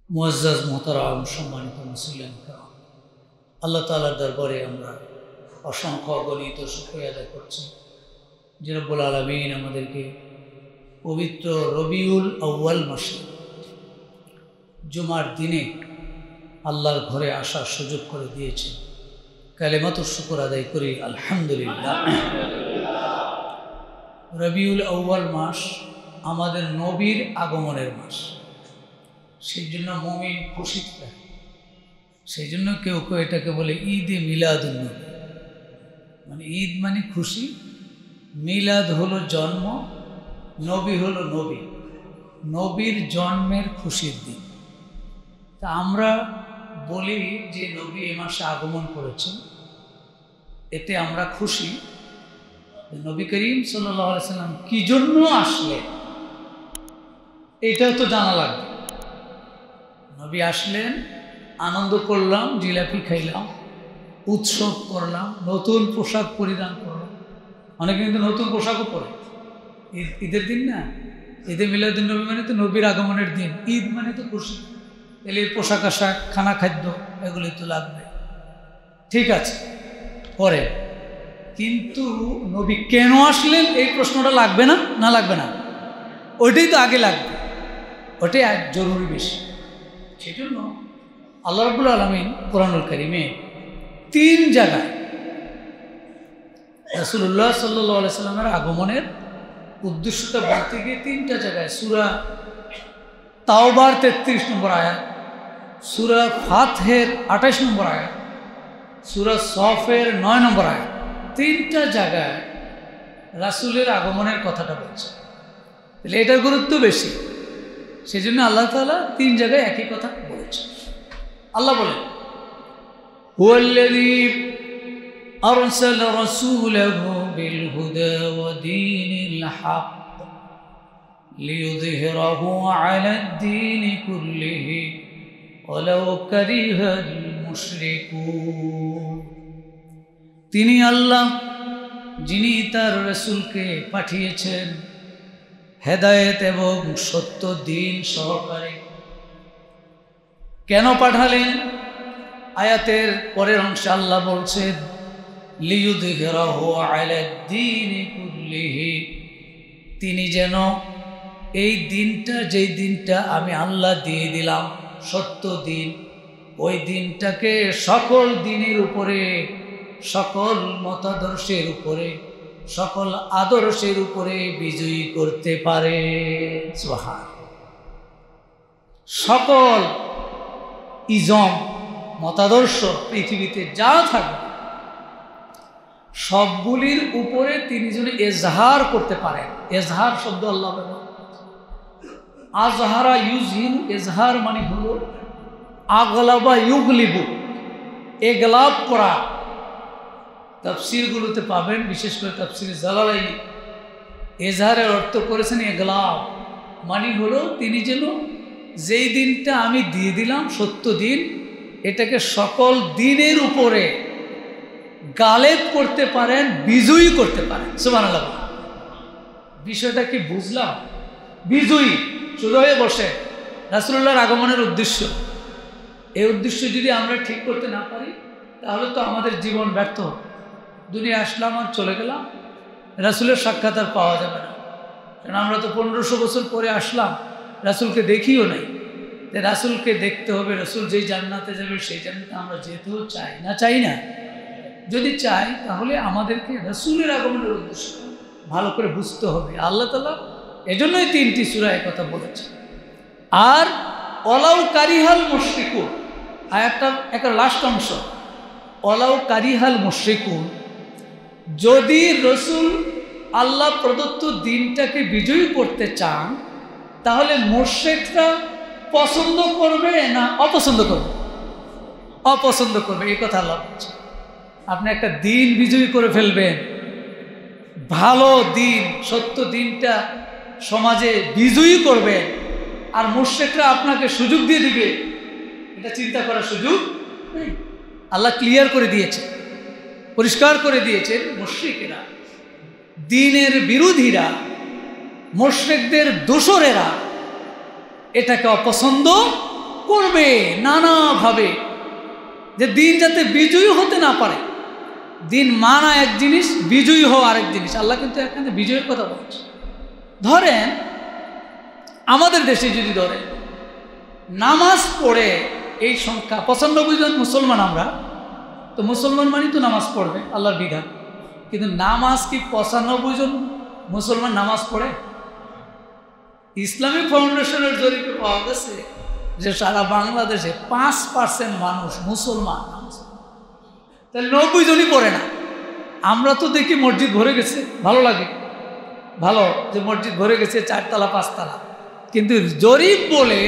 মুআজ্জাজ মুহতারাম সম্মানিত মুসলিম کرام, আল্লাহ তাআলার দরবারে আমরা অসংখ্য অগণিত শুকরিয়া আদায় করছি যে রব্বুল আলামিন আমাদেরকে পবিত্র রবিউল আউয়াল মাসে জুমার দিনে আল্লাহর ঘরে আসার সুযোগ করে দিয়েছেন। কালেমাতুশ শুকর আদায় করি আলহামদুলিল্লাহ। রবিউল আউয়াল মাস আমাদের নবীর আগমনের মাস, সেই জন্য মুমিন খুশি থাকে। সেই জন্য কেউ কেউ এটাকে বলে ঈদে মিলাদুন নবী, মানে ঈদ মানে খুশি, মিলাদ হলো জন্ম, নবী হলো নবী, নবীর জন্মের খুশির দিন। তা আমরা বলি যে নবী এ মাসে আগমন করেছেন, এতে আমরা খুশি। নবী করিম সাল্লাল্লাহু আলাইহি সাল্লাম কি জন্য আসলে এটাও তো জানা লাগবে। নবী আসলেন, আনন্দ করলাম, জিলাপি খাইলাম, উৎসব করলাম, নতুন পোশাক পরিধান করলাম। অনেকে কিন্তু নতুন পোশাকও পরে, ঈদের দিন না, ঈদে মিলাদুন নবী মানে তো নবীর আগমনের দিন, ঈদ মানে তো খুশি, এলে পোশাক আশাক খানা খাদ্য এগুলি তো লাগবে, ঠিক আছে পরে। কিন্তু নবী কেন আসলেন এই প্রশ্নটা লাগবে না? না লাগবে না, ওইটাই তো আগে লাগবে, ওটাই জরুরি বেশি। সেই জন্য আল্লাহ রাব্বুল আলামিন কোরআনুল কারীমে 3 জায়গায় রাসূলুল্লাহ সাল্লাল্লাহু আলাইহি সাল্লামের আগমনের উদ্দেশ্যটা বলতে গিয়ে 3টা জায়গায়, সূরা তাওবার 33 নম্বর আয়াত, সূরা ফাতহের 28 নম্বর আয়াত, সূরা সফের 9 নম্বর আয়াত, 3টা জায়গায় রাসূলের আগমনের কথাটা বলছে। তাহলে এটার গুরুত্ব বেশি, সেই জন্য আল্লাহ তাআলা 3 জায়গায় একই কথা বলেছে। আল্লাহ বলেন, হুয়াল্লাযী আরসালা রাসূলাহু বিল হুদা ওয়া দীনিল হক লিইয়ুযহিরাহু আলাদ দীনি কুল্লিহি ওয়ালাউ কারিহাল মুশরিকুন। তিনি আল্লাহ যিনি তার রাসূলকে পাঠিয়েছেন হেদায়েত এবং সত্য দ্বীন সহকারে। কেন পাঠালেন? আয়াতের পরের অংশে আল্লাহ বলছেন, লিইয়ুযহিরাহু আলাদ দীনি কুল্লিহি, তিনি যেন এই দিনটা, যেই দিনটা আমি আল্লাহ দিয়ে দিলাম সত্য দিন, ওই দিনটাকে সকল দিনের উপরে, সকল মতাদর্শের উপরে, সকল আদর্শের উপরে বিজয়ী করতে পারে। সুবহানাল্লাহ। সকল ইজম মতাদর্শ পৃথিবীতে যা থাকবে সবগুলির উপরে তিনি যেন এজহার করতে পারেন। এজহার শব্দ আল্লাহ ব্যবহার, আজহারা ইউজহিরু, এজহার মানে হলো আগলাবা ইউগলিবু, এগলাব করা। তাফসীরগুলোতে পাবেন, বিশেষ করে তাফসীরে জালালাইনি এজহারের অর্থ করেছেন এগলাব, মানে হলো তিনি যেন যেই দিনটা আমি দিয়ে দিলাম সত্য দিন, এটাকে সকল দিনের উপরে গালেব করতে পারেন, বিজয়ী করতে পারেন। সুবহানাল্লাহ। বিষয়টা কি বুঝলাম? বিজয়ী শুধু হয়ে বসে রাসূলুল্লাহর আগমনের উদ্দেশ্য, এই উদ্দেশ্য যদি আমরা ঠিক করতে না পারি তাহলে তো আমাদের জীবন ব্যর্থ। দুনিয়া আসলাম আর চলে গেলাম, রাসূলের সাক্ষাৎ আর পাওয়া যাবে না। কারণ আমরা তো 1500 বছর পরে আসলাম, রাসূলকে দেখিও নাই। তাই রাসূলকে দেখতে হবে, রাসূল যেই জান্নাতে যাবে সেই জান্নাতে আমরা যেতেও চাই না, চাই না? যদি চাই তাহলে আমাদেরকে রাসূলের আগমনের উদ্দেশ্য ভালো করে বুঝতে হবে। আল্লাহ তাআলা এজন্যই 3টি সূরায় কথা বলেছে। আর ওয়ালাউ কারিহাল মুশরিকুন, আয়াতটা একটা লাস্ট অংশ, ওয়ালাউ কারিহাল মুশরিকুন, যদি রাসূল আল্লাহ প্রদত্ত দিনটাকে বিজয়ী করতে চান তাহলে মুশরিকরা পছন্দ করবে না অপছন্দ করবে? অপছন্দ করবে, এই কথা আল্লাহ বলছে। আপনি একটা দিন বিজয়ী করে ফেলবেন, ভালো দিন, সত্য দিনটা সমাজে বিজয়ী করবেন, আর মুশরিকরা আপনাকে সুযোগ দিয়ে দিবে, এটা চিন্তা করার সুযোগ নেই। আল্লাহ ক্লিয়ার করে দিয়েছে, পরিষ্কার করে দিয়েছেন, মুশরিকেরা, দ্বীনের বিরোধীরা, মুশরিকদের দোসরেরা এটাকে অপছন্দ করবে নানাভাবে, যে দিন যাতে বিজয়ী হতে না পারে। দিন মানা এক জিনিস, বিজয়ী হওয়া আরেক জিনিস। আল্লাহ কিন্তু এখানে বিজয়ের কথা বলছে। ধরেন আমাদের দেশে যদি ধরেন নামাজ পড়ে এই সংখ্যা 95 জন মুসলমান, আমরা তো মুসলমান মানি তো নামাজ পড়বে, আল্লাহর বিধান। কিন্তু নামাজ কি 95 জন মুসলমান নামাজ পড়ে? ইসলামিক ফাউন্ডেশনের জরিপে পাওয়া গেছে যে সারা বাংলাদেশে 5% মানুষ মুসলমান নামাজ পড়ে, তাহলে 90 জনই পড়ে না। আমরা তো দেখি মসজিদ ভরে গেছে, ভালো লাগে, ভালো যে মসজিদ ভরে গেছে 4 তলা 5 তলা, কিন্তু জরিপ বলে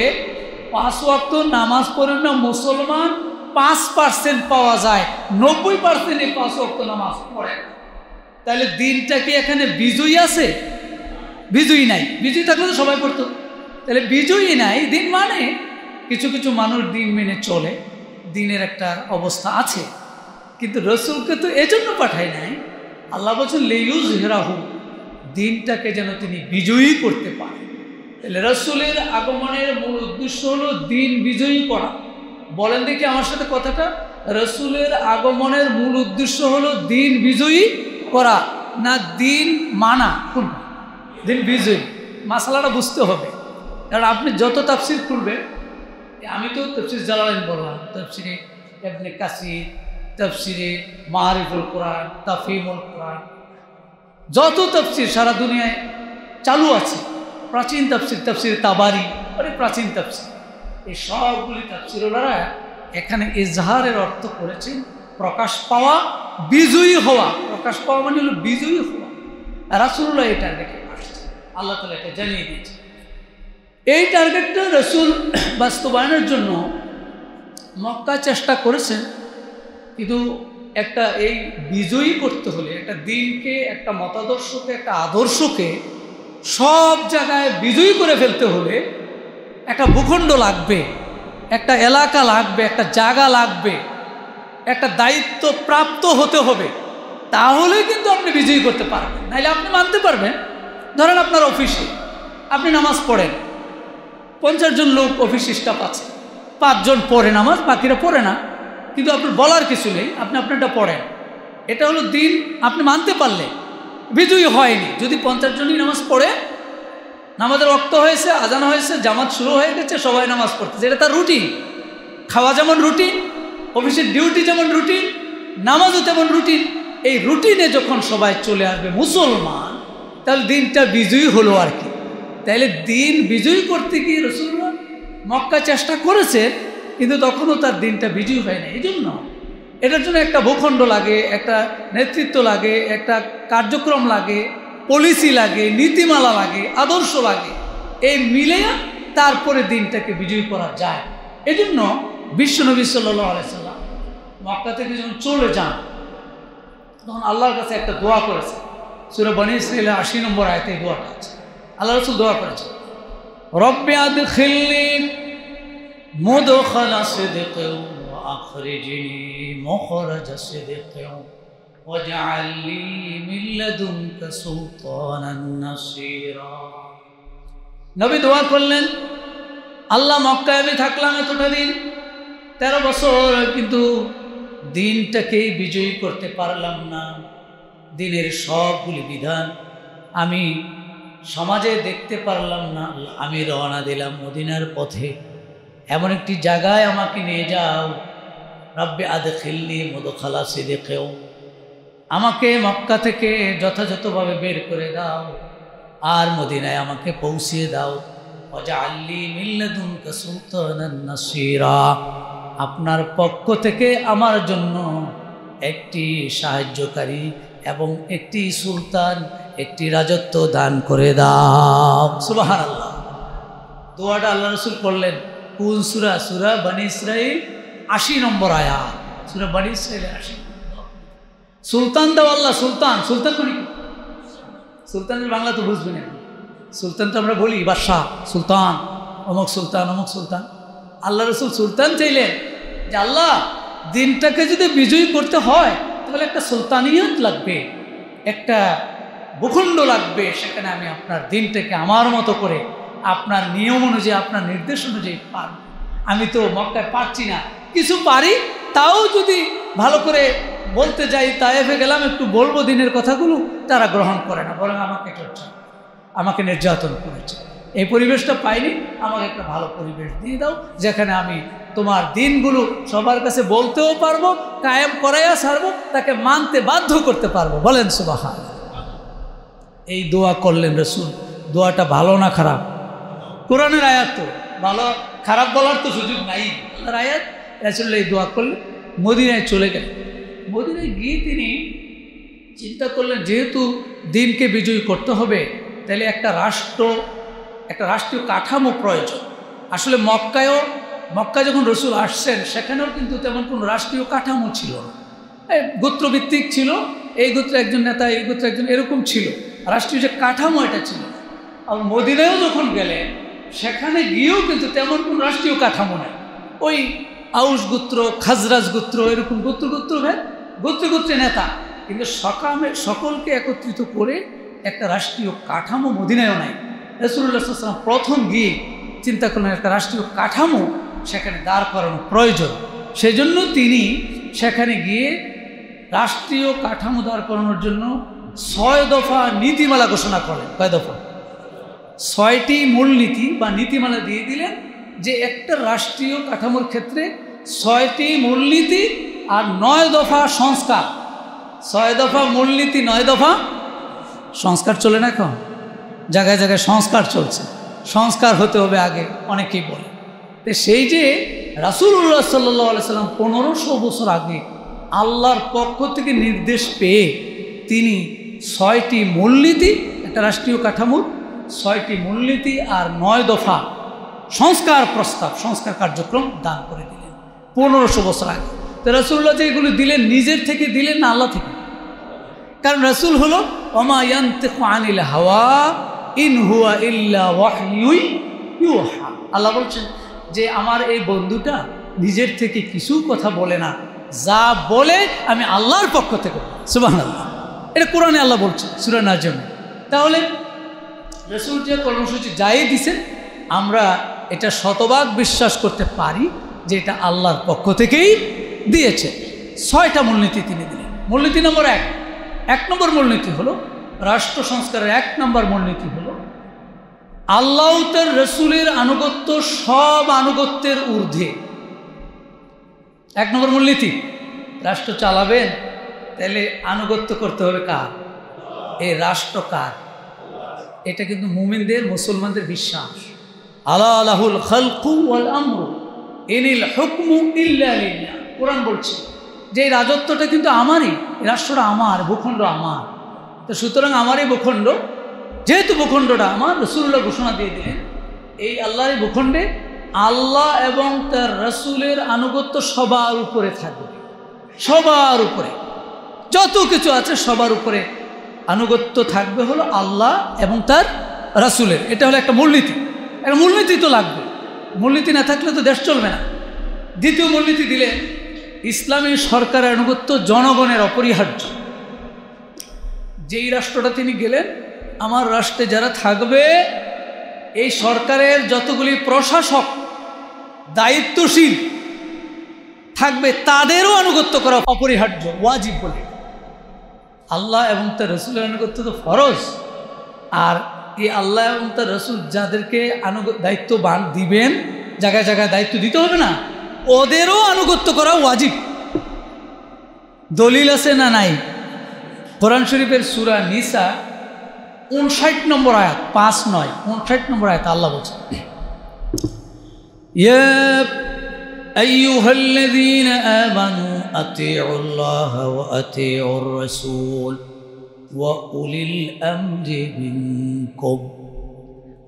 5 ওয়াক্ত নামাজ পড়ে না মুসলমান 5% পাওয়া যায়, 90% এই 5 ওয়াক্ত নামাজ পড়ে। তাহলে দিনটা কি এখানে বিজয়ী আছে? বিজয়ী নাই। বিজয়ী থাকলে তো সবাই পড়তো, তাহলে বিজয়ী নাই। দিন মানে কিছু কিছু মানুষ দিন মেনে চলে, দিনের একটা অবস্থা আছে, কিন্তু রসুলকে তো এজন্য পাঠায় নাই। আল্লাহ বলছেন লিইয়ুযহিরাহু, দিনটাকে যেন তিনি বিজয়ী করতে পারেন। তাহলে রসুলের আগমনের মূল উদ্দেশ্য হলো দিন বিজয়ী করা। বলেন দেখি আমার সাথে কথাটা, রসুলের আগমনের মূল উদ্দেশ্য হলো দিন বিজয়ী করা, না দিন মানা? কোনটা? দিন বিজয়ী। মাসালাটা বুঝতে হবে, কারণ আপনি যত তাফসির খুলবেন, আমি তো তাফসির জালালাইন বললাম, তাফসিরে ইবনে কাসির, তাফসিরে মাআরিফুল কোরআন, তাফহিমুল কোরআন, যত তাফসির সারা দুনিয়ায় চালু আছে, প্রাচীন তাফসির, তাফসিরে তাবারি, অনেক প্রাচীন তাফসির, এই সবগুলি তাফসিরওয়ালারা এখানে ইজহারের অর্থ করেছেন প্রকাশ পাওয়া, বিজয়ী হওয়া। প্রকাশ পাওয়া মানে হলো বিজয়ী হওয়া। রাসূলুল্লাহ এই টার্গেটে আসছে, আল্লাহ তাআলা এটা জানিয়ে দিয়েছে। এই টার্গেটটা রসুল বাস্তবায়নের জন্য মক্কা চেষ্টা করেছেন, কিন্তু একটা এই বিজয়ী করতে হলে, একটা দিনকে, একটা মতাদর্শকে, একটা আদর্শকে সব জায়গায় বিজয়ী করে ফেলতে হলে একটা ভূখণ্ড লাগবে, একটা এলাকা লাগবে, একটা জায়গা লাগবে, একটা দায়িত্ব প্রাপ্ত হতে হবে, তাহলে কিন্তু আপনি বিজয়ী করতে পারবেন। নাহলে আপনি মানতে পারবেন, ধরেন আপনার অফিসে আপনি নামাজ পড়েন, 50 জন লোক অফিস স্টাফ আছে, 5 জন পড়ে নামাজ, বাকিরা পড়ে না, কিন্তু আপনার বলার কিছু নেই, আপনি আপনারটা পড়েন। এটা হলো দিন, আপনি মানতে পারলে বিজয়ী হয়নি। যদি 50 জনই নামাজ পড়ে, নামাজের ওয়াক্ত হয়েছে, আজান হয়েছে, জামাত শুরু হয়ে গেছে, সবাই নামাজ পড়তেছে, এটা তার রুটিন। খাওয়া যেমন রুটিন, অফিসের ডিউটি যেমন রুটিন, নামাজও তেমন রুটিন। এই রুটিনে যখন সবাই চলে আসবে মুসলমান, তাহলে দিনটা বিজয়ী হলো আর কি। তাইলে দিন বিজয়ী করতে গিয়ে রাসূলুল্লাহ মক্কা চেষ্টা করেছেন, কিন্তু তখনও তার দিনটা বিজয়ী হয় না। এই জন্য এটার জন্য একটা ভূখণ্ড লাগে, একটা নেতৃত্ব লাগে, একটা কার্যক্রম লাগে, পলিসি লাগে, নীতিমালা লাগে, আদর্শ লাগে, এই মিলে তারপরে দিনটাকে বিজয়ী করা যায়। এই জন্য বিশ্বনবী সাল্লাল্লাহু আলাইহি সাল্লাম মক্কা থেকে যখন চলে যান, তখন আল্লাহর কাছে একটা দোয়া করেছে। সূরা বনী ইসরাঈলের 80 নম্বর আয়াতে এই দোয়াটা আছে। আল্লাহ রাসূল দোয়া করেছেন, রব্বি আদখিলনি মুদখালা সিদকিন ওয়া আখরিজনি মুখরাজা সিদকিন ওয়াজআল লি মিন লাদুনকা সুলতানান নাসীরা। নবী দোয়া করলেন, আল্লাহ মক্কায় আমি থাকলাম এতটা দিন, 13 বছর, কিন্তু দিনটাকেই বিজয়ী করতে পারলাম না। দিনের সবগুলি বিধান আমি সমাজে দেখতে পারলাম না। আমি রওনা দিলাম মদিনার পথে, এমন একটি জায়গায় আমাকে নিয়ে যাও, রব্বি আদখিলনি মুদখালা সিদকিন, আমাকে মক্কা থেকে যথাযথভাবে বের করে দাও, আর মদিনায় আমাকে পৌঁছিয়ে দাও। ওয়াজআল লি মিন লাদুনকা সুলতানান নাসীরা, আপনার পক্ষ থেকে আমার জন্য একটি সাহায্যকারী এবং একটি সুলতান, একটি রাজত্ব দান করে দাও। সুবহানাল্লাহ। দোয়াটা আল্লাহ রাসূল পড়লেন কোন সূরা? সূরা বনী ইসরাঈল 80 নম্বর আয়াত। সূরা বনী ইসরাঈলের 80। সুলতান দাও আল্লাহ, সুলতান। সুলতান মানে কি? সুলতানের বাংলা তো বুঝবে না। সুলতান তো আমরা বলি বাদশাহ, সুলতান, অমুক সুলতান, অমুক সুলতান। আল্লাহ রাসূল সুলতান চাইলেন যে আল্লাহ, দিনটাকে যদি বিজয়ী করতে হয় তাহলে একটা সুলতানিয়ত লাগবে, একটা ভূখণ্ড লাগবে, সেখানে আমি আপনার দিনটাকে আমার মতো করে, আপনার নিয়ম অনুযায়ী, আপনার নির্দেশ অনুযায়ী পারব। আমি তো মক্কায় পারছি না, কিছু পারি, তাও যদি ভালো করে বলতে যাই, তায়েফে গেলাম একটু বলবো দিনের কথাগুলো, তারা গ্রহণ করে না, বরং আমাকে টর্চার, আমাকে নির্যাতন করেছে। এই পরিবেশটা পাইনি, আমাকে একটা ভালো পরিবেশ দিয়ে দাও যেখানে আমি তোমার দিনগুলো সবার কাছে বলতেও পারবো, কায়েম করাইয়া ছাড়বো, তাকে মানতে বাধ্য করতে পারবো। বলেন সুবহানাল্লাহ। এই দোয়া করলেন রাসূল। দোয়াটা ভালো না খারাপ? কোরআনের আয়াত, তো ভালো খারাপ বলার তো সুযোগ নাই, আল্লাহর আয়াত। রাসূল এই দোয়া করলেন, মদিনায় চলে গেলেন। মদিনায় গিয়ে তিনি চিন্তা করলেন, যেহেতু দিনকে বিজয়ী করতে হবে, তাহলে একটা রাষ্ট্রীয় কাঠামো প্রয়োজন। আসলে মক্কা যখন রসুল আসছেন, সেখানেও কিন্তু তেমন কোনো রাষ্ট্রীয় কাঠামো ছিল না, গোত্রভিত্তিক ছিল, এই গোত্রে একজন নেতা, এই গোত্রে একজন, এরকম ছিল। রাষ্ট্রীয় যে কাঠামো এটা ছিল। আর মদিনায়ও যখন গেলেন, সেখানে গিয়েও কিন্তু তেমন কোনো রাষ্ট্রীয় কাঠামো নেই। ওই আউস গোত্র, খাজরাজ গোত্র, এরকম গোত্রে নেতা, কিন্তু সকলকে একত্রিত করে একটা রাষ্ট্রীয় কাঠামো মদিনায়ও নাই। রাসূলুল্লাহ সাল্লাল্লাহু আলাইহি ওয়াসাল্লাম প্রথম গিয়ে চিন্তা করলেন একটা রাষ্ট্রীয় কাঠামো সেখানে দাঁড় করানো প্রয়োজন। সেজন্য তিনি সেখানে গিয়ে রাষ্ট্রীয় কাঠামো দাঁড় করানোর জন্য 6 দফা নীতিমালা ঘোষণা করলেন। কয় দফা? 6টি মূলনীতি বা নীতিমালা দিয়ে দিলেন, যে একটা রাষ্ট্রীয় কাঠামোর ক্ষেত্রে 6টি মূলনীতি আর 9 দফা সংস্কার। 6 দফা মূলনীতি, 9 দফা সংস্কার। চলে না এখন জায়গায় জায়গায় সংস্কার চলছে, সংস্কার হতে হবে আগে, অনেকেই বলে। তো সেই যে রাসূলুল্লাহ সাল্লাল্লাহু আলাইহি সাল্লাম 1500 বছর আগে আল্লাহর পক্ষ থেকে নির্দেশ পেয়ে তিনি 6টি মূলনীতি, একটা রাষ্ট্রীয় কাঠামোর 6টি মূলনীতি আর 9 দফা সংস্কার প্রস্তাব, সংস্কার কার্যক্রম দান করে দিলেন 1500 বছর আগে। তো রাসূলুল্লাহ যে এগুলো দিলেন, নিজের থেকে দিলেন না আল্লাহ থেকে? কারণ রাসূল হলো ওমা ইয়ানতিকু আনিল হাওয়া ইন হুয়া ইল্লা ওয়াহয়ুন ইউহা। আল্লাহ বলছেন যে আমার এই বন্ধুটা নিজের থেকে কিছু কথা বলে না, যা বলে আমি আল্লাহর পক্ষ থেকে। সুবহানাল্লাহ। এটা কোরআনে আল্লাহ বলছেন সূরা নাজম। তাহলে রাসূল যে কর্মসূচি যাই দিছেন, আমরা এটা শতভাগ বিশ্বাস করতে পারি যে এটা আল্লাহর পক্ষ থেকেই দিয়েছে। 6টা মূলনীতি তিনি দিলেন। মূলনীতি নম্বর 1 নম্বর মূলনীতি হলো, রাষ্ট্র সংস্কারের 1 নম্বর মূলনীতি হলো আল্লাহ তার রসুলের আনুগত্য সব আনুগত্যের ঊর্ধ্বে। 1 নম্বর মূলনীতি, রাষ্ট্র চালাবেন তাহলে আনুগত্য করতে হবে কার? এই রাষ্ট্র কার? এটা কিন্তু মুমিনদের, মুসলমানদের বিশ্বাস। আলা লাহুল খালকু ওয়াল আমরু ইনিল হুকমু ইল্লা লিল্লাহ। কোরআন বলছে যে এই রাজত্বটা কিন্তু আমারই, এই রাষ্ট্রটা আমার, ভূখণ্ড আমার। তো সুতরাং আমারই ভূখণ্ড, যেহেতু ভূখণ্ডটা আমার, রাসূলুল্লাহ ঘোষণা দিয়ে দিলেন এই আল্লাহর ভূখণ্ডে আল্লাহ এবং তার রাসূলের আনুগত্য সবার উপরে থাকবে। সবার উপরে যত কিছু আছে সবার উপরে আনুগত্য থাকবে হলো আল্লাহ এবং তার রাসূলের। এটা হলো একটা মূলনীতি। একটা মূলনীতি তো লাগবে, মূলনীতি না থাকলে তো দেশ চলবে না। দ্বিতীয় মূলনীতি দিলে ইসলামী সরকারের আনুগত্য জনগণের অপরিহার্য। যেই রাষ্ট্রটা তিনি গেলেন, আমার রাষ্ট্রে যারা থাকবে, এই সরকারের যতগুলি প্রশাসক দায়িত্বশীল থাকবে, তাদেরও আনুগত্য করা অপরিহার্য, ওয়াজিব বলে। আল্লাহ এবং তার রাসূলের আনুগত্য তো ফরজ, আর এই আল্লাহ এবং তার রাসূল যাদেরকে দায়িত্ব দিবেন, জায়গায় জায়গায় দায়িত্ব দিতে হবে না, ওদেরও আনুগত্য করা ওয়াজিব। দলিল আছে না নাই? কোরআন শরীফের সূরা নিসা 59 নম্বর আয়াত, 5 নয় 59 নম্বর আয়াত আল্লাহ বলছেন, ইয়া আইয়ুহাল্লাযীনা আমানু আতিউল্লাহা ওয়া আতিউর রাসূল ওয়া উলিল আমরি মিনকুম।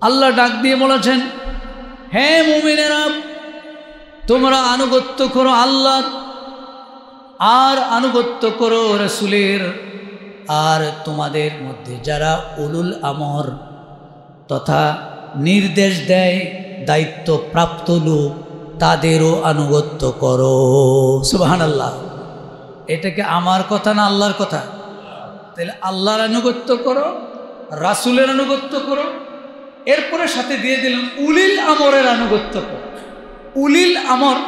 আল্লাহ ডাক দিয়ে বলেছেন, হে মুমিনেরা, তোমরা আনুগত্য করো আল্লাহর, আর আনুগত্য করো রাসূলের, আর তোমাদের মধ্যে যারা উলুল আমর তথা নির্দেশ দেয়, দায়িত্বপ্রাপ্ত লোক, তাদেরও আনুগত্য করো। সুবহানাল্লাহ। এটাকে আমার কথা না আল্লাহর কথা? তাহলে আল্লাহর আনুগত্য করো, রাসূলের আনুগত্য করো, এরপরে সাথে দিয়ে দিলাম উলিল আমরের আনুগত্য করো। উলিল আমর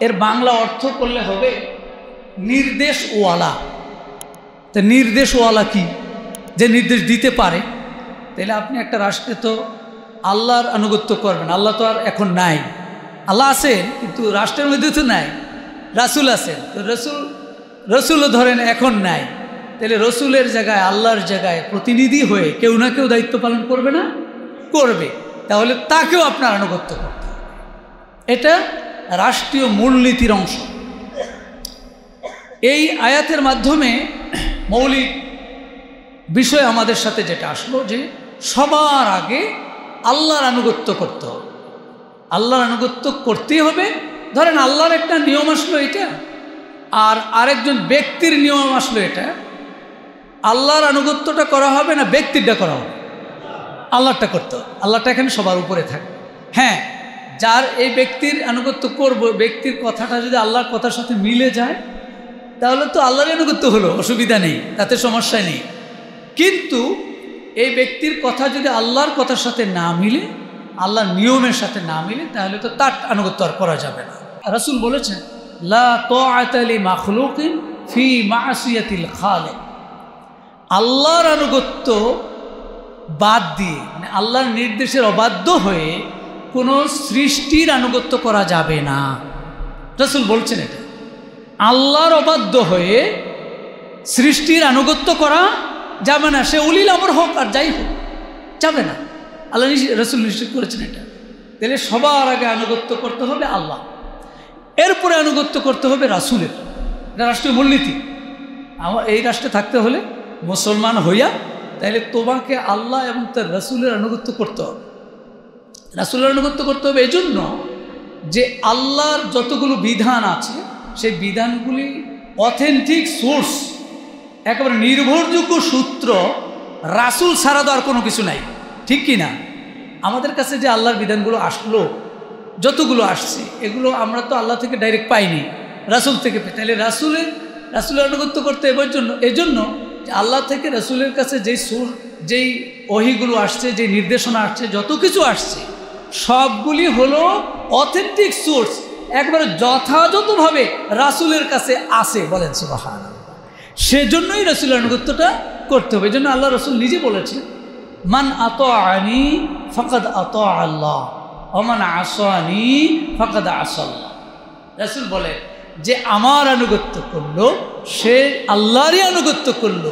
এর বাংলা অর্থ করলে হবে নির্দেশওয়ালা। তা নির্দেশওয়ালা কি? যে নির্দেশ দিতে পারে। তাহলে আপনি একটা রাষ্ট্রে তো আল্লাহর আনুগত্য করবেন। আল্লাহ তো আর এখন নাই, আল্লাহ আছেন কিন্তু রাষ্ট্রের মধ্যে তো নাই, রাসূল আছেন। তো রসুলও ধরেন এখন নাই, তাহলে রসুলের জায়গায় আল্লাহর জায়গায় প্রতিনিধি হয়ে কেউ না কেউ দায়িত্ব পালন করবে না? করবে। তাহলে তাকেও আপনার আনুগত্য করতে হবে। এটা রাষ্ট্রীয় মূলনীতির অংশ। এই আয়াতের মাধ্যমে মৌলিক বিষয় আমাদের সাথে যেটা আসলো যে সবার আগে আল্লাহর আনুগত্য করতে হবে। আল্লাহর আনুগত্য করতেই হবে। ধরেন আল্লাহর একটা নিয়ম আসলো এটা, আর আরেকজন ব্যক্তির নিয়ম আসলো এটা। আল্লাহর আনুগত্যটা করা হবে না ব্যক্তিরটা করা হবে? আল্লাহরটা করতে হবে। আল্লাহটা এখানে সবার উপরে থাকে। হ্যাঁ, যার এই ব্যক্তির আনুগত্য করব, ব্যক্তির কথাটা যদি আল্লাহর কথার সাথে মিলে যায় তাহলে তো আল্লাহর আনুগত্য হলো, অসুবিধা নেই, তাতে সমস্যা নেই। কিন্তু এই ব্যক্তির কথা যদি আল্লাহর কথার সাথে না মিলে, আল্লাহর নিয়মের সাথে না মিলে, তাহলে তো তার আনুগত্য আর করা যাবে না। রাসূল বলেছেন লা তাআতা লি মাখলুকিন ফি মাসিয়াতিল খালিক। আল্লাহর আনুগত্য বাদ দিয়ে, মানে আল্লাহর নির্দেশের অবাধ্য হয়ে কোনো সৃষ্টির আনুগত্য করা যাবে না। রাসূল বলছেন এটা। আল্লাহর অবাধ্য হয়ে সৃষ্টির আনুগত্য করা যাবে না, সে উলিল আমর হোক আর যাই হোক, যাবে না। আল্লাহ রাসূল নিশ্চিত করেছেন এটা। তাহলে সবার আগে আনুগত্য করতে হবে আল্লাহ, এরপরে আনুগত্য করতে হবে রাসূলের। এটা রাষ্ট্রীয় মূলনীতি। এই রাষ্ট্রে থাকতে হলে মুসলমান হইয়া তাহলে তোমাকে আল্লাহ এবং তার রাসূলের আনুগত্য করতে হবে। রাসূলের আনুগত্য করতে হবে এই জন্য যে আল্লাহর যতগুলো বিধান আছে সেই বিধানগুলি অথেন্টিক সোর্স, একেবারে নির্ভরযোগ্য সূত্র রাসূল ছাড়া তো আর কোনো কিছু নাই, ঠিক কি না? আমাদের কাছে যে আল্লাহর বিধানগুলো আসলো, যতগুলো আসছে, এগুলো আমরা তো আল্লাহ থেকে ডাইরেক্ট পাইনি, রাসূল থেকে পাই। তাহলে রাসূলের আনুগত্য করতে এজন্য যে আল্লাহ থেকে রাসূলের কাছে যেই ওহীগুলো আসছে, যে নির্দেশনা আসছে, যত কিছু আসছে সবগুলি হলো অথেন্টিক সোর্স, একবারে যথাযথভাবে রাসূলের কাছে আসে। বলেন সুবহানাল্লাহ। সেজন্যই রাসূলের আনুগত্যটা করতে হবে। এই জন্য আল্লাহ রাসূল নিজে বলেছেন মান আতাআনি ফাকাদ আতা আল্লাহ ওয়া মান আসানি ফাকাদ আসাল্লাহ। রাসূল বলেন যে আমার আনুগত্য করলো সে আল্লাহরই আনুগত্য করলো,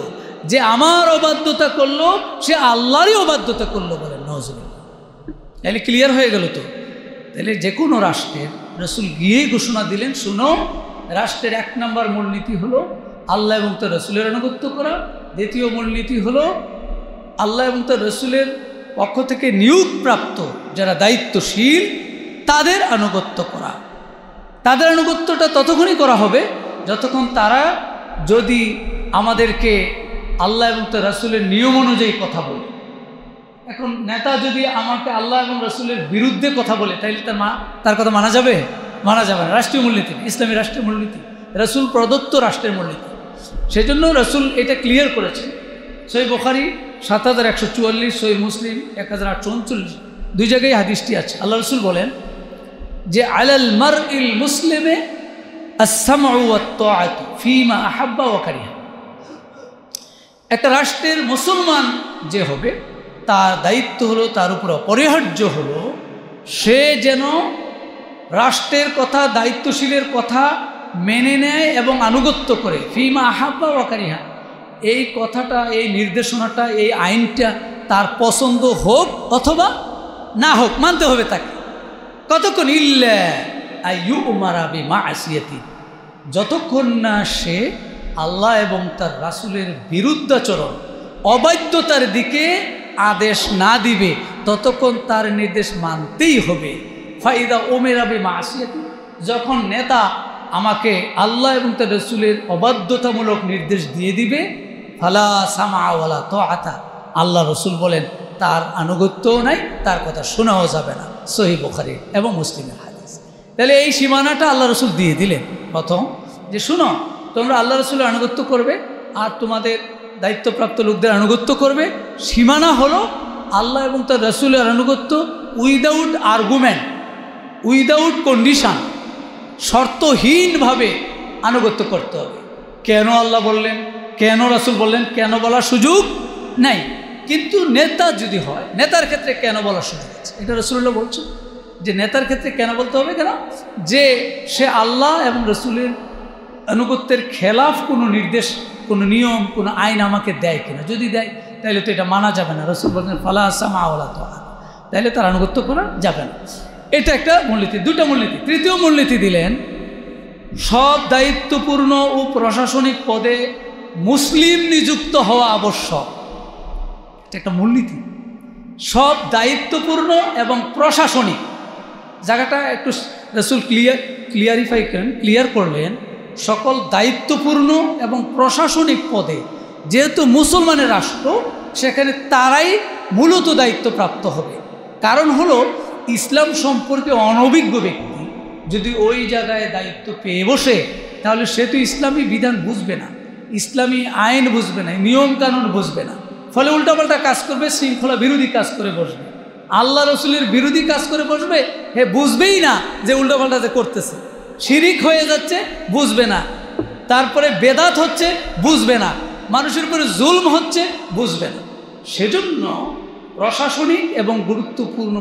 যে আমার অবাধ্যতা করলো সে আল্লাহরই অবাধ্যতা করলো। বলেন নাউজুবিল্লাহ। তাহলে ক্লিয়ার হয়ে গেল তো। তাহলে যে কোনো রাষ্ট্রের রাসূল গিয়েই ঘোষণা দিলেন, শুনো, রাষ্ট্রের 1 নম্বর মূলনীতি হলো আল্লাহ এবং তার রাসূলের আনুগত্য করা। দ্বিতীয় মূলনীতি হলো আল্লাহ এবং তার রাসূলের পক্ষ থেকে নিয়োগপ্রাপ্ত যারা দায়িত্বশীল তাদের আনুগত্য করা। তাদের আনুগত্যটা ততক্ষণই করা হবে যতক্ষণ তারা যদি আমাদেরকে আল্লাহ এবং তার রাসূলের নিয়ম অনুযায়ী কথা বলে। এখন নেতা যদি আমাকে আল্লাহ এবং রাসূলের বিরুদ্ধে কথা বলে তাহলে তার কথা মানা যাবে? মানা যাবে না। রাষ্ট্রীয় মূলনীতি, ইসলামী রাষ্ট্রীয় মূলনীতি, রাসূল প্রদত্ত রাষ্ট্রের মূলনীতি। সেজন্য রাসূল এটা ক্লিয়ার করেছেন। সহিহ বুখারী ৭১৪৪, সহিহ মুসলিম ১৮৩৯, দুই জায়গায় হাদিসটি আছে। আল্লাহ রাসূল বলেন যে আলাল মারইল মুসলিমে আস-সামউ ওয়াত-তাআতু ফীমা আহাব্বা ওয়া কারিহা। একটা রাষ্ট্রের মুসলমান যে হবে তার দায়িত্ব হলো, তার উপর অপরিহার্য হলো সে যেন রাষ্ট্রের কথা, দায়িত্বশীলের কথা মেনে নেয় এবং আনুগত্য করে। ফীমা আহাব্বা ওয়া কারিহা, এই কথাটা, এই নির্দেশনাটা, এই আইনটা তার পছন্দ হোক অথবা না হোক, মানতে হবে তাকে। কতক্ষণ? ইল্লা আইয়ুমারা বিমাসিয়াতি, যতক্ষণ না সে আল্লাহ এবং তার রাসূলের বিরুদ্ধাচরণ, অবাধ্যতার দিকে আদেশ না দিবে ততক্ষণ তার নির্দেশ মানতেই হবে। ফাইদা উমিরা বিমাসিয়াতি, যখন নেতা আমাকে আল্লাহ এবং তার রাসূলের অবাধ্যতামূলক নির্দেশ দিয়ে দিবে, ফালা সামা ওয়ালা তাআতা, আল্লাহ রাসূল বলেন তার আনুগত্যও নাই, তার কথা শোনাও যাবে না। সহিহ বুখারী এবং মুসলিমের হাদিস। তাহলে এই সীমানাটা আল্লাহ রাসূল দিয়ে দিলেন প্রথম, যে শুনো, তোমরা আল্লাহ রাসূলের আনুগত্য করবে আর তোমাদের দায়িত্বপ্রাপ্ত লোকদের আনুগত্য করবে। সীমানা হলো আল্লাহ এবং তার রাসূলের আনুগত্য উইদাউট আর্গুমেন্ট, উইদাউট কন্ডিশন, শর্তহীনভাবে আনুগত্য করতে হবে। কেন আল্লাহ বললেন, কেন রাসূল বললেন, কেন বলার সুযোগ নাই। কিন্তু নেতা যদি হয়, নেতার ক্ষেত্রে কেন বলার সুযোগ আছে, এটা রাসূলুল্লাহ বলছেন যে নেতার ক্ষেত্রে কেন বলতে হবে। কেন? যে সে আল্লাহ এবং রাসূলের আনুগত্যের খেলাফ কোনো নির্দেশ, কোনো নিয়ম, কোনো আইন আমাকে দেয় কিনা। যদি দেয় তাহলে তো এটা মানা যাবে না। রাসূল বলছেন ফালা সামা ওয়ালা তাআত, তাহলে তার আনুগত্য করা যাবে না। এটা একটা মূলনীতি। দুটো মূলনীতি। তৃতীয় মূলনীতি দিলেন, সব দায়িত্বপূর্ণ ও প্রশাসনিক পদে মুসলিম নিযুক্ত হওয়া আবশ্যক। এটা একটা মূলনীতি। সব দায়িত্বপূর্ণ এবং প্রশাসনিক জায়গাটা একটু রাসূল ক্লিয়ার করলেন। সকল দায়িত্বপূর্ণ এবং প্রশাসনিক পদে, যেহেতু মুসলমানের রাষ্ট্র, সেখানে তারাই মূলত দায়িত্বপ্রাপ্ত হবে। কারণ হলো, ইসলাম সম্পর্কে অনভিজ্ঞ ব্যক্তি যদি ওই জায়গায় দায়িত্ব পেয়ে বসে, তাহলে সে তো ইসলামী বিধান বুঝবে না, ইসলামী আইন বুঝবে না, নিয়ম কানুন বুঝবে না। ফলে উল্টাপাল্টা কাজ করবে, শৃঙ্খলা বিরোধী কাজ করে বসবে, আল্লাহ রসুলের বিরোধী কাজ করে বসবে। হে বুঝবেই না যে উল্টাপাল্টা যে করতেছে, শিরিক হয়ে যাচ্ছে বুঝবে না, তারপরে বেদাত হচ্ছে বুঝবে না, মানুষের উপরে জুলম হচ্ছে বুঝবে না। সেজন্য প্রশাসনিক এবং গুরুত্বপূর্ণ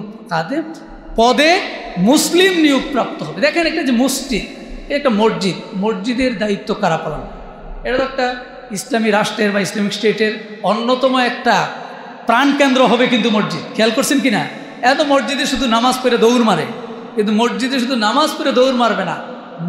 পদে মুসলিম নিয়োগপ্রাপ্ত হবে। দেখেন, একটা যে মসজিদ, একটা মসজিদ, মসজিদের দায়িত্ব কারা পালন? এটা তো একটা ইসলামী রাষ্ট্রের বা ইসলামিক স্টেটের অন্যতম একটা প্রাণকেন্দ্র হবে কিন্তু মসজিদ। খেয়াল করছেন কি না? এত মসজিদে শুধু নামাজ পড়ে দৌড় মারে, কিন্তু মসজিদে শুধু নামাজ পড়ে দৌড় মারবে না,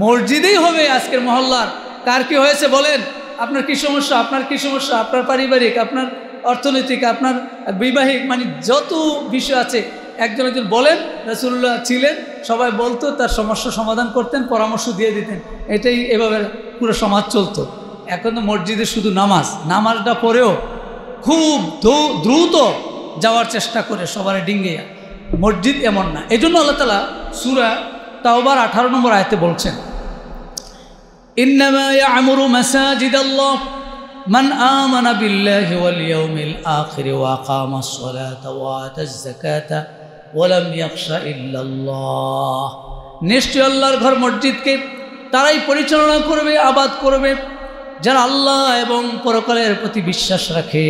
মসজিদেই হবে আজকের মহল্লার কার কি হয়েছে বলেন, আপনার কি সমস্যা, আপনার কি সমস্যা, আপনার পারিবারিক, আপনার অর্থনৈতিক, আপনার বৈবাহিক, মানে যত বিষয় আছে একজন একজন বলেন। রাসূলুল্লাহ ছিলেন, সবাই বলতো, তার সমস্যা সমাধান করতেন, পরামর্শ দিয়ে দিতেন। এটাই এভাবে পুরো সমাজ চলতো। এখন তো মসজিদে শুধু নামাজটা পড়েও খুব দ্রুত যাওয়ার চেষ্টা করে সবার ডিঙ্গিয়া। মসজিদ এমন না। এই জন্য আল্লাহ তাআলা সূরা তাওবার 18 নম্বর আয়াতে বলছেন, ইন্নামা ইয়া'মুরু মাসাজিদাল্লাহ মান আমানা বিল্লাহি ওয়াল ইয়াউমিল আখির ওয়া আকামাস সালাতা ওয়া আতাজ যাকাতা ওয়া লাম ইয়াখশা ইল্লাল্লাহ। নিশ্চয় আল্লাহর ঘর মসজিদকে তারাই পরিচালনা করবে, আবাদ করবে, যারা আল্লাহ এবং পরকালের প্রতি বিশ্বাস রাখে,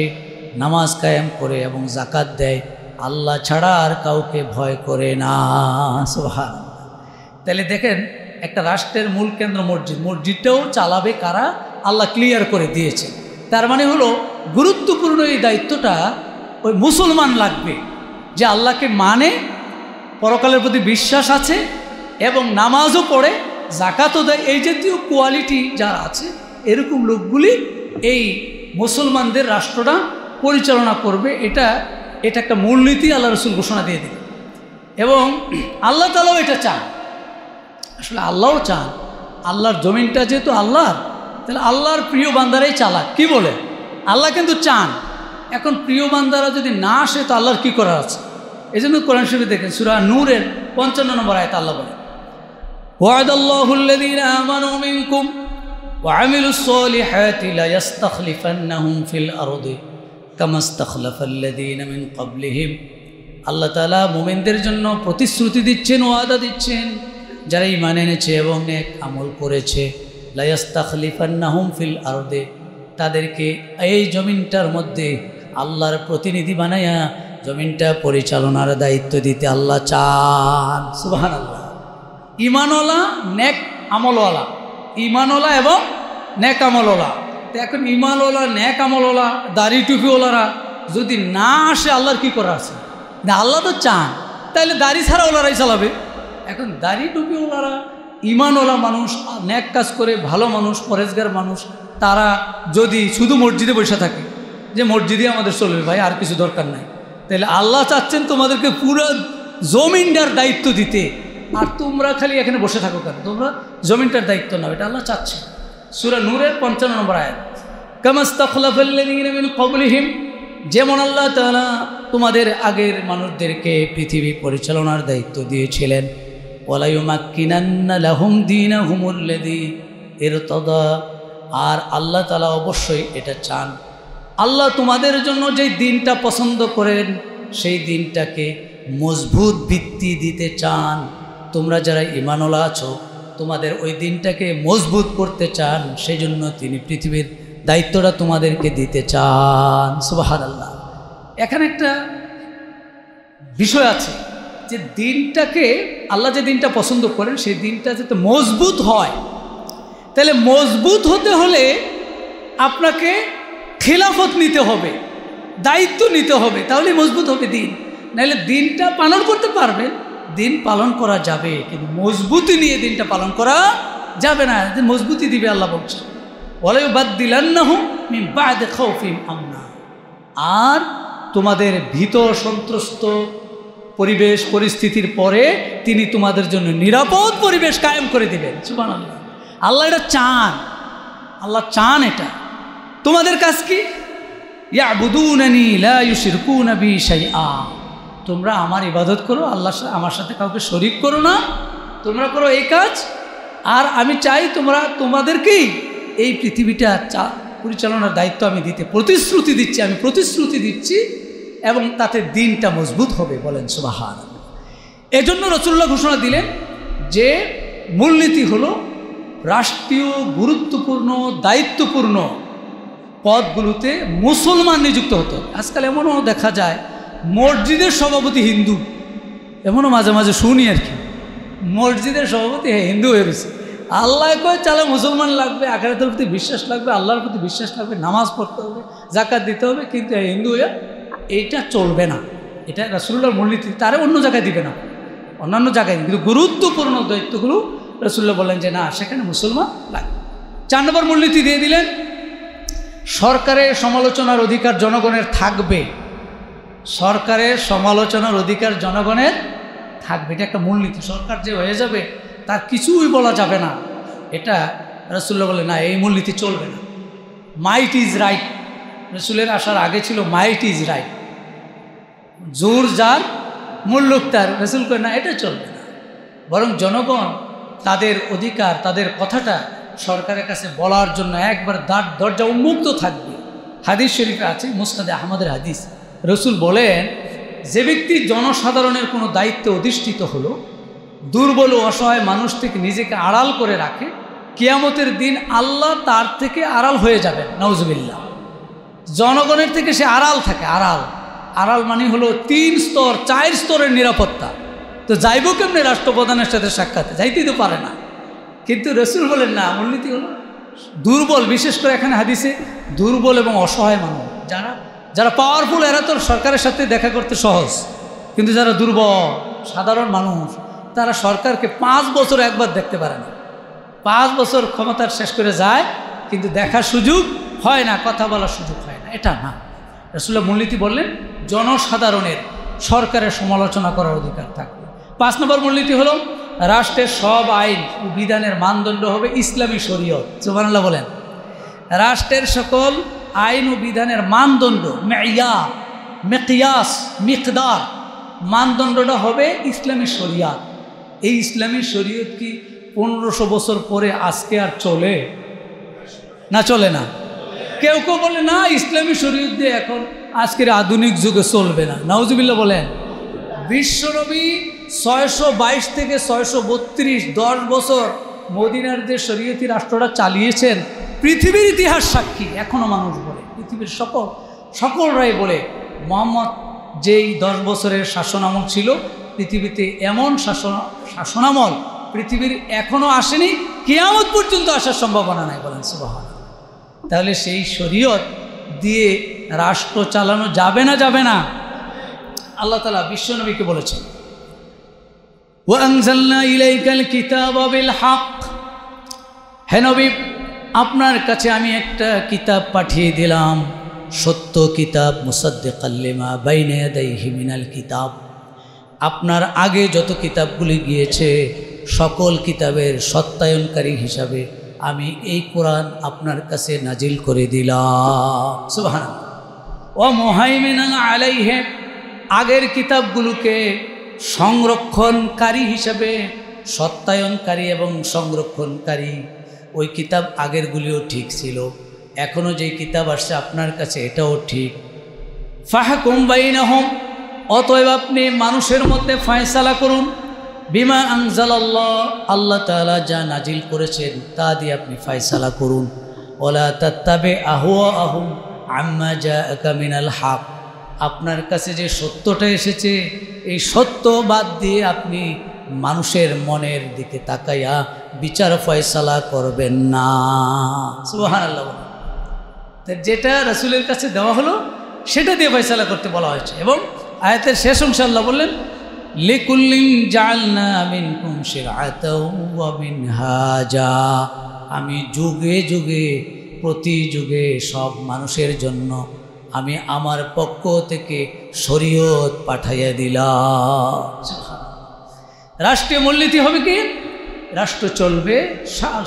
নামাজ কায়েম করে এবং যাকাত দেয়, আল্লাহ ছাড়া আর কাউকে ভয় করে না। সুবহানাল্লাহ। তাহলে দেখেন, একটা রাষ্ট্রের মূল কেন্দ্র মসজিদ, মসজিদটাও চালাবে কারা? আল্লাহ ক্লিয়ার করে দিয়েছে। তার মানে হলো, গুরুত্বপূর্ণ এই দায়িত্বটা ওই মুসলমান লাগবে, যে আল্লাহকে মানে, পরকালের প্রতি বিশ্বাস আছে এবং নামাজও পড়ে, যাকাতও দেয়। এই জাতীয় কোয়ালিটি যারা আছে, এরকম লোকগুলি এই মুসলমানদের রাষ্ট্রটা পরিচালনা করবে। এটা একটা মূলনীতি আল্লাহ রসুল ঘোষণা দিয়ে দিলেন। এবং আল্লাহ তাআলাও এটা চান। আসলে আল্লাহও চান, আল্লাহর জমিনটা যেহেতু আল্লাহর, তাহলে আল্লাহর প্রিয় বান্দারাই চালাক। কি বলে? আল্লাহ কিন্তু চান। এখন প্রিয় বান্দারা যদি না আসে, তো আল্লাহর কী করার আছে? এই জন্য কোরআন শরীফে দেখেন, সূরা নূরের 55 নম্বর আয়াতে আল্লাহ বলে, ওয়া'দাল্লাহুল্লাযীনা আমানু মিনকুম ওয়া'আমিলুস সালিহাতি লা ইস্তাখলিফান্নাহুম ফিল আরদি কামা ইস্তাখলাফাল্লাযীনা মিন ক্বাবলিহিম। আল্লাহ তাআলা মুমিনদের জন্য প্রতিশ্রুতি দিচ্ছেন, ওয়াদা দিচ্ছেন, যারা ঈমান এনেছে এবং নেক আমল করেছে, লা ইস্তাখলিফান্নাহুম ফিল আরদি, তাদেরকে এই জমিনটার মধ্যে আল্লাহর প্রতিনিধি বানায়া জমিনটা পরিচালনার দায়িত্ব দিতে আল্লাহ চান। সুবহানাল্লাহ। ঈমানওয়ালা, নেক আমলওয়ালা, ঈমানওয়ালা এবং নেক আমলওয়ালা। তো এখন ঈমানওয়ালা, নেক আমলওয়ালা, দাড়ি টুপিওয়ালারা যদি না আসে, আল্লাহর কী করা আছে? আল্লাহ তো চান, তাহলে দাড়ি ছাড়া ওলারাই চালাবে। এখন দাড়ি টুপিওয়ালারা, ঈমানওয়ালা মানুষ, নেক কাজ করে ভালো মানুষ, পরেজগার মানুষ, তারা যদি শুধু মসজিদে বসে থাকে, যে মসজিদে আমাদের চলবে ভাই, আর কিছু দরকার নাই, তাহলে আল্লাহ চাচ্ছেন তোমাদেরকে পুরো জমিনটার দায়িত্ব দিতে, আর তোমরা খালি এখানে বসে থাকো কেন? তোমরা জমিনটার দায়িত্ব নাও, এটা আল্লাহ চাচ্ছে। সূরা নূরের 55 নম্বর আয়াত, কামা ইস্তাখলাফাল্লাযীনা মিন ক্বাবলিহিম, যেমন আল্লাহ তাআলা তোমাদের আগের মানুষদেরকে পৃথিবী পরিচালনার দায়িত্ব দিয়েছিলেন, ওয়ালা ইউমাক্কিনান্না লাহুম দীনাহুমুল্লাযী ইরতাদা, আর আল্লাহ তাআলা অবশ্যই এটা চান, আল্লাহ তোমাদের জন্য যেই দিনটা পছন্দ করেন, সেই দিনটাকে মজবুত ভিত্তি দিতে চান। তোমরা যারা ঈমানওয়ালা আছো তোমাদের ওই দিনটাকে মজবুত করতে চান, সেই জন্য তিনি পৃথিবীর দায়িত্বটা তোমাদেরকে দিতে চান। সুবহানাল্লাহ। এখানে একটা বিষয় আছে যে দিনটাকে আল্লাহ যে দিনটা পছন্দ করেন সেই দিনটা যাতে মজবুত হয়, তাহলে মজবুত হতে হলে আপনাকে খেলাফত নিতে হবে, দায়িত্ব নিতে হবে, তাহলে মজবুত হবে দিন। নাহলে দিনটা পালন করতে পারবেন, দিন পালন করা যাবে, কিন্তু মজবুতি নিয়ে দিনটা পালন করা যাবে না। মজবুতি দিবে আল্লাহ বলছেন, ওয়ালা ইউবাদদিলান্নাহুম মিন বা'দি খাউফিহিম আমনা। আর তোমাদের ভীত সন্ত্রস্ত পরিবেশ পরিস্থিতির পরে তিনি তোমাদের জন্য নিরাপদ পরিবেশ কায়েম করে দিবেন। সুবহানাল্লাহ। আল্লাহ এটা চান, আল্লাহ চান এটা। তোমাদের কাজ কি? ইয়াবুদুনানি লা ইউশরিকুনা বি শাইআ। তোমরা আমার ইবাদত করো, আল্লাহ আমার সাথে কাউকে শরীক করো না, তোমরা করো এই কাজ। আর আমি চাই তোমাদেরকেই এই পৃথিবীটা পরিচালনার দায়িত্ব আমি দিতে প্রতিশ্রুতি দিচ্ছি, আমি প্রতিশ্রুতি দিচ্ছি, এবং তাতে দিনটা মজবুত হবে। বলেন সুবহানাল্লাহ। এজন্য রাসূলুল্লাহ ঘোষণা দিলেন যে মূলনীতি হলো রাষ্ট্রীয় গুরুত্বপূর্ণ দায়িত্বপূর্ণ পদগুলোতে মুসলমান নিযুক্ত হতো। আজকাল এমনও দেখা যায় মসজিদের সভাপতি হিন্দু, এমনও মাঝে মাঝে শুনি আর কি, মসজিদের সভাপতি হিন্দু হয়ে গেছে। আল্লাহ কয় চালে মুসলমান লাগবে, আখিরাতের প্রতি বিশ্বাস লাগবে, আল্লাহর প্রতি বিশ্বাস লাগবে, নামাজ পড়তে হবে, যাকাত দিতে হবে, কিন্তু হিন্দু হয়ে এইটা চলবে না। এটা রাসূলুল্লাহর মূলনীতি, তারা অন্য জায়গায় দিবে না, অন্যান্য জায়গায়, কিন্তু গুরুত্বপূর্ণ দায়িত্বগুলো রাসূলুল্লাহ বললেন যে না, সেখানে মুসলমান লাগবে। 4 নম্বর মূলনীতি দিয়ে দিলেন, সরকারের সমালোচনার অধিকার জনগণের থাকবে। সরকারের সমালোচনার অধিকার জনগণের থাকবে, এটা একটা মূলনীতি। সরকার যে হয়ে যাবে তার কিছুই বলা যাবে না, এটা রাসূলুল্লাহ বলে না, এই মূলনীতি চলবে না। মাইট ইজ রাইট, রাসূলের আসার আগে ছিল মাইট ইজ রাইট, জোর যার মুল্লুক তার। রাসূল কয় না, এটা চলবে না, বরং জনগণ তাদের অধিকার, তাদের কথাটা সরকারের কাছে বলার জন্য একবার দরজা উন্মুক্ত থাকবে। হাদিস শরীফে আছে, মুসনাদে আহমদের হাদিস, রাসূল বলেন যে ব্যক্তি জনসাধারণের কোনো দায়িত্বে অধিষ্ঠিত হলো, দুর্বল ও অসহায় মানুষ থেকে নিজেকে আড়াল করে রাখে, কিয়ামতের দিন আল্লাহ তার থেকে আড়াল হয়ে যাবেন। নাউজুবিল্লাহ। জনগণের থেকে সে আড়াল থাকে। আড়াল মানে হলো 3 স্তর 4 স্তরের নিরাপত্তা। তো যাইব কেমনি রাষ্ট্রপ্রধানের সাথে সাক্ষাতে? যাইতেই তো পারে না। কিন্তু রাসূল বলেন না, মূলনীতি হলো দুর্বল, বিশেষ করে এখানে হাদিসে দুর্বল এবং অসহায় মানুষ, যারা পাওয়ারফুল এরা তো সরকারের সাথে দেখা করতে সহজ, কিন্তু যারা দুর্বল সাধারণ মানুষ তারা সরকারকে 5 বছর একবার দেখতে পারে না। 5 বছর ক্ষমতার শেষ করে যায়, কিন্তু দেখার সুযোগ হয় না, কথা বলার সুযোগ হয় না। এটা না, রাসূলুল্লাহ মূলনীতি বললেন জনসাধারণের সরকারের সমালোচনা করার অধিকার থাকবে। 5 নম্বর মূলনীতি হলো রাষ্ট্রের সব আইন ও বিধানের মানদণ্ড হবে ইসলামী শরীয়ত। সুবহানাল্লাহ বলেন। রাষ্ট্রের সকল আইন ও বিধানের মানদণ্ড, মেয়ার, মিকিয়াস, মিকদার, মানদণ্ডটা হবে ইসলামী শরীয়ত। এই ইসলামী শরীয়ত কি 1500 বছর পরে আজকে আর চলে না? চলে না। কেউ কেউ বলে না, ইসলামী শরীয়ত দিয়ে এখন আজকের আধুনিক যুগে চলবে না। নাউজুবিল্লাহ বলেন। বিশ্বনবী 622 থেকে 632 10 বছর মদিনার যে শরীয়তি রাষ্ট্রটা চালিয়েছেন, পৃথিবীর ইতিহাস সাক্ষী। এখনও মানুষ বলে, পৃথিবীর সকলরাই বলে, মুহাম্মদ যেই 10 বছরের শাসনামল ছিল, পৃথিবীতে এমন শাসনামল পৃথিবীর এখনও আসেনি, কিয়ামত পর্যন্ত আসার সম্ভাবনা নাই। বলেন সুবহানাল্লাহ। তাহলে সেই শরীয়ত দিয়ে রাষ্ট্র চালানো যাবে না? যাবে না। আল্লাহ তাআলা বিশ্বনবীকে বলেছেন, ওয়া আনজালনা ইলাইকাল কিতাবা বিল হক। হে নবী, আপনার কাছে আমি একটা কিতাব পাঠিয়ে দিলাম, সত্য কিতাব, মুসাদ্দিকাল লিমা বাইনা ইয়াদাইহি মিনাল কিতাব। আপনার আগে যত কিতাবগুলি গিয়েছে সকল কিতাবের সত্যায়নকারী হিসাবে আমি এই কোরআন আপনার কাছে নাজিল করে দিলাম। সুবহানাল্লাহ। ওয়া মুহাইমিনান আলাইহি, আগের কিতাবগুলোকে সংরক্ষণকারী হিসাবে, সত্যায়নকারী এবং সংরক্ষণকারী। ওই কিতাব আগেরগুলিও ঠিক ছিল, এখনও যেই কিতাব আসছে আপনার কাছে এটাও ঠিক। ফাহকুম বাইনাহুম, অতএব আপনি মানুষের মধ্যে ফয়সালা করুন। বিমা আনজালাল্লাহ, আল্লাহ তাআলা যা নাজিল করেছেন তা দিয়ে আপনি ফয়সালা করুন। ওয়ালা তাত্তাবি আহওয়াআহুম আম্মা জাআকা মিনাল হক, আপনার কাছে যে সত্যটা এসেছে এই সত্য বাদ দিয়ে আপনি মানুষের মনের দিকে তাকাইয়া বিচার ফয়সালা করবেন না। সুবহানাল্লাহ। যেটা রাসূলের কাছে দেওয়া হলো সেটা দিয়ে ফয়সালা করতে বলা হয়েছে। এবং আয়াতের শেষ অংশে আল্লাহ বললেন, লিকুল্লিন জাআলনা মিনকুম শিরআতাও ওয়া মিনহাজা, আমি যুগে যুগে প্রতি যুগে সব মানুষের জন্য আমি আমার পক্ষ থেকে শরীয়ত পাঠাইয়া দিলাম। রাষ্ট্রীয় মূলনীতি হবে কি? রাষ্ট্র চলবে,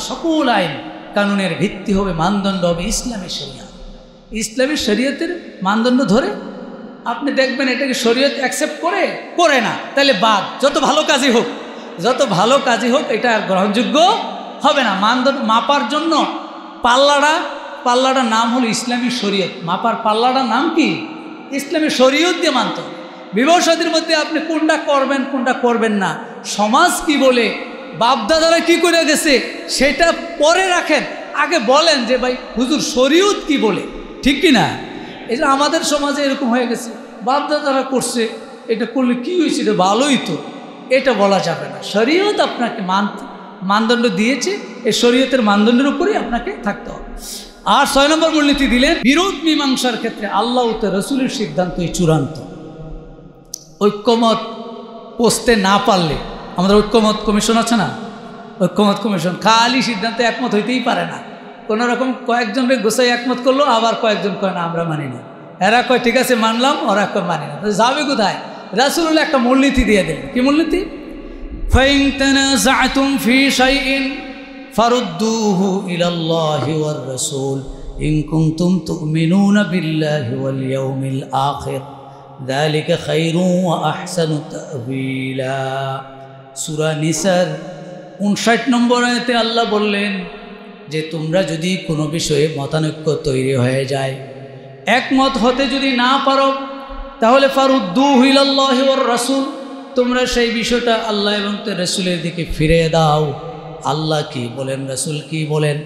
সকল আইন কানুনের ভিত্তি হবে, মানদণ্ড হবে ইসলামী শরিয়ত। ইসলামী শরিয়তের মানদণ্ড ধরে আপনি দেখবেন এটাকে শরিয়ত অ্যাকসেপ্ট করে না, তাহলে বাদ। যত ভালো কাজই হোক এটা আর গ্রহণযোগ্য হবে না। মানদণ্ড মাপার জন্য পাল্লাটার নাম হলো ইসলামী শরিয়ত। মাপার পাল্লাটার নাম কি? ইসলামী শরিয়ত দিয়ে মানত। বিবাহ শাদীর মধ্যে আপনি কোনটা করবেন কোনটা করবেন না, সমাজ কি বলে, বাপদাদারা কি করে গেছে সেটা পরে রাখেন, আগে বলেন যে ভাই হুজুর শরিয়ত কি বলে, ঠিক কি না? এই যে আমাদের সমাজে এরকম হয়ে গেছে, বাপদাদারা করছে, এটা করলে কি হয়েছে, এটা ভালোই তো, এটা বলা যাবে না। শরিয়ত আপনাকে মানদণ্ড দিয়েছে, এই শরিয়তের মানদণ্ডের উপরেই আপনাকে থাকতে হবে। আর 6 নম্বর মূলনীতি দিলেন, বিরোধ মীমাংসার ক্ষেত্রে আল্লাহ ও তার রাসূলের সিদ্ধান্তই চূড়ান্ত। ঐক্যমত পৌঁছতে না পারলে, আমাদের ঐক্যমত কমিশন আছে না, ঐক্যমত কমিশন খালি সিদ্ধান্তে একমত হইতেই পারে না। কোনো রকম কয়েকজনকে গোসাই একমত করলো, আবার কয়েকজন কয় না আমরা মানি না, এরা কয় ঠিক আছে মানলাম, ওরা কয় মানি না। যাবে কোথায়? রাসূলুল্লাহ একটা মূলনীতি দিয়ে দিলেন। কি মূলনীতি? ফাইন তানাযাতুম ফি শাইইন ফারুদ্দুহু ইলাল্লাহি ওয়ার রাসূল ইন কুনতুম তুমিনুনা বিল্লাহি ওয়াল ইয়াউমিল আখির যালিকা খায়রুন ওয়া আহসানু তা'ওয়িলা। সূরা নিসার 59 নম্বর আয়াতে আল্লাহ বললেন যে তোমরা যদি কোনো বিষয়ে মতানৈক্য তৈরি হয়ে যায়, একমত হতে যদি না পারো, তাহলে ফারুদ্দুহু ইলাল্লাহি ওয়ার রাসূল, তোমরা সেই বিষয়টা আল্লাহ এবং তার রাসূলের দিকে ফিরিয়ে দাও। আল্লাহ কি বলেন, রাসূল কি বলেন,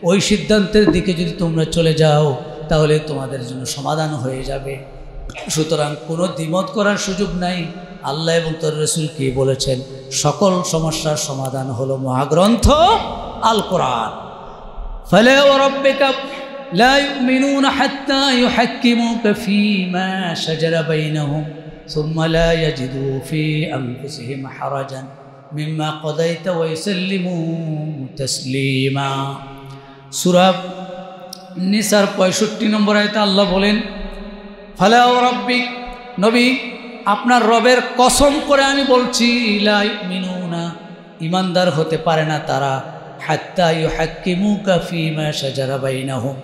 ওই সিদ্ধান্তের দিকে যদি তোমরা চলে যাও তাহলে তোমাদের জন্য সমাধান হয়ে যাবে। সুতরাং কোনো দ্বিমত করার সুযোগ নাই। আল্লাহ এবং তার রাসূল কি বলেছেন, সকল সমস্যার সমাধান হলো মহাগ্রন্থ আল কোরআন। ফালা ওয়া রাব্বিকা লা ইউমিনুনা হাত্তা ইউহাক্কিমুকা ফীমা শাজারা বাইনাহুম সুম্মা লা ইয়াজিদু ফী আনফুসিহিম হারাজান মিম্মা কাদাইতা ওয়া ইউসাল্লিমু তাসলিমা। সূরা নিসার 65 নম্বর আয়াতে আল্লাহ বলেন, ফালা ওয়া রাব্বিক, নবী আপনার রবের কসম করে আমি বলছি, লা ইউমিনুনা, ঈমানদার হতে পারে না তারা, হাত্তা ইউহাক্কিমুকা ফীমা শাজারা বাইনাহুম,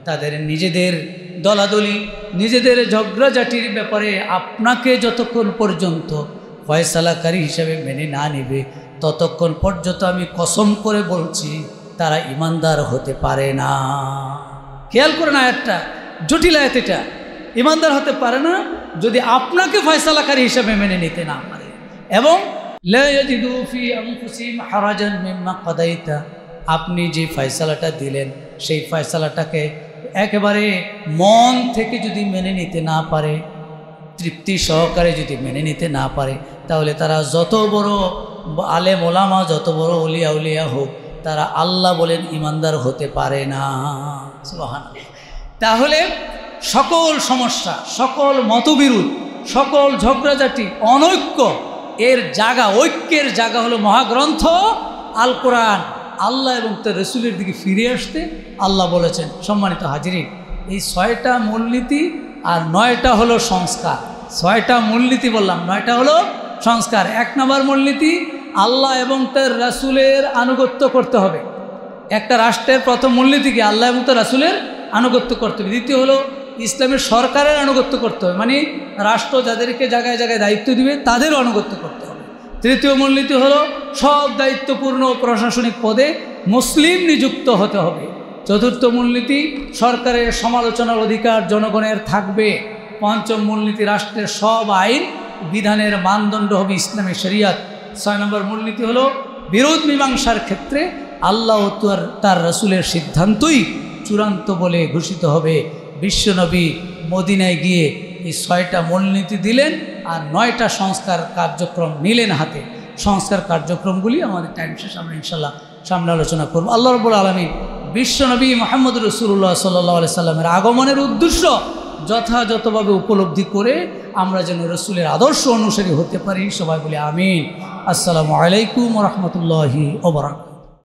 তাদের নিজেদের দলাদলি, নিজেদের ঝগড়াঝাটির ব্যাপারে আপনাকে যতক্ষণ পর্যন্ত ফয়সালাকারী হিসাবে মেনে না নেবে, ততক্ষণ পর্যন্ত আমি কসম করে বলছি তারা ঈমানদার হতে পারে না। খেয়াল করেন আয়াতটা, জটিল আয়াত এটা। ঈমানদার হতে পারে না যদি আপনাকে ফয়সালাকারী হিসাবে মেনে নিতে না পারে, এবং লা ইয়াজিদু ফী আনফুসিহিম হারাজান মিম্মা কাদাইতা, আপনি যে ফয়সালাটা দিলেন সেই ফয়সালাটাকে একেবারে মন থেকে যদি মেনে নিতে না পারে, তৃপ্তি সহকারে যদি মেনে নিতে না পারে, তাহলে তারা যত বড় আলেম ওলামা, যত বড় ওলিয়া উলিয়া হোক, তারা আল্লাহ বলেন ঈমানদার হতে পারে না। সুবহানাল্লাহ। তাহলে সকল সমস্যা, সকল মতবিরোধ, সকল ঝগড়াঝাটি, অনৈক্য এর জায়গা, ঐক্যের জায়গা হলো মহাগ্রন্থ আল কোরআন। আল্লাহ এবং তার রাসূলের দিকে ফিরে আসতে আল্লাহ বলেছেন। সম্মানিত হাজিরিন, এই 6টা মূলনীতি আর 9টা হলো সংস্কার। 6টা মূলনীতি বললাম, 9টা হলো সংস্কার। 1 নম্বর মূলনীতি, আল্লাহ এবং তার রাসূলের আনুগত্য করতে হবে। একটা রাষ্ট্রের প্রথম মূলনীতি কি? আল্লাহ এবং তার রাসূলের আনুগত্য করতে হবে। দ্বিতীয় হলো ইসলামের সরকারের আনুগত্য করতে হবে, মানে রাষ্ট্র যাদেরকে জায়গায় জায়গায় দায়িত্ব দিবে তাদেরও আনুগত্য করতে হবে। তৃতীয় মূলনীতি হলো সব দায়িত্বপূর্ণ প্রশাসনিক পদে মুসলিম নিযুক্ত হতে হবে। চতুর্থ মূলনীতি, সরকারের সমালোচনার অধিকার জনগণের থাকবে। পঞ্চম মূলনীতি, রাষ্ট্রের সব আইন বিধানের মানদণ্ড হবে ইসলামী শরিয়ত। 6 নম্বর মূলনীতি হলো বিরোধ মীমাংসার ক্ষেত্রে আল্লাহ ও তার রাসূলের সিদ্ধান্তই চূড়ান্ত বলে ঘোষিত হবে। বিশ্বনবী মদিনায় গিয়ে এই 6টা মূলনীতি দিলেন আর 9টা সংস্কার কার্যক্রম নিলেন হাতে। সংস্কার কার্যক্রমগুলি আমাদের টাইম শেষ, আমরা ইনশাল্লাহ সামনে আলোচনা করব। আল্লাহ রাব্বুল আলামিন বিশ্বনবী মুহাম্মদ রাসূলুল্লাহ সাল্লাল্লাহু আলাইহি সাল্লামের আগমনের উদ্দেশ্য যথাযথভাবে উপলব্ধি করে আমরা যেন রাসূলের আদর্শ অনুসারী হতে পারি। সবাই বলি আমিন। আসসালামু আলাইকুম ওয়া রাহমাতুল্লাহি ওয়া বারাকাতুহু।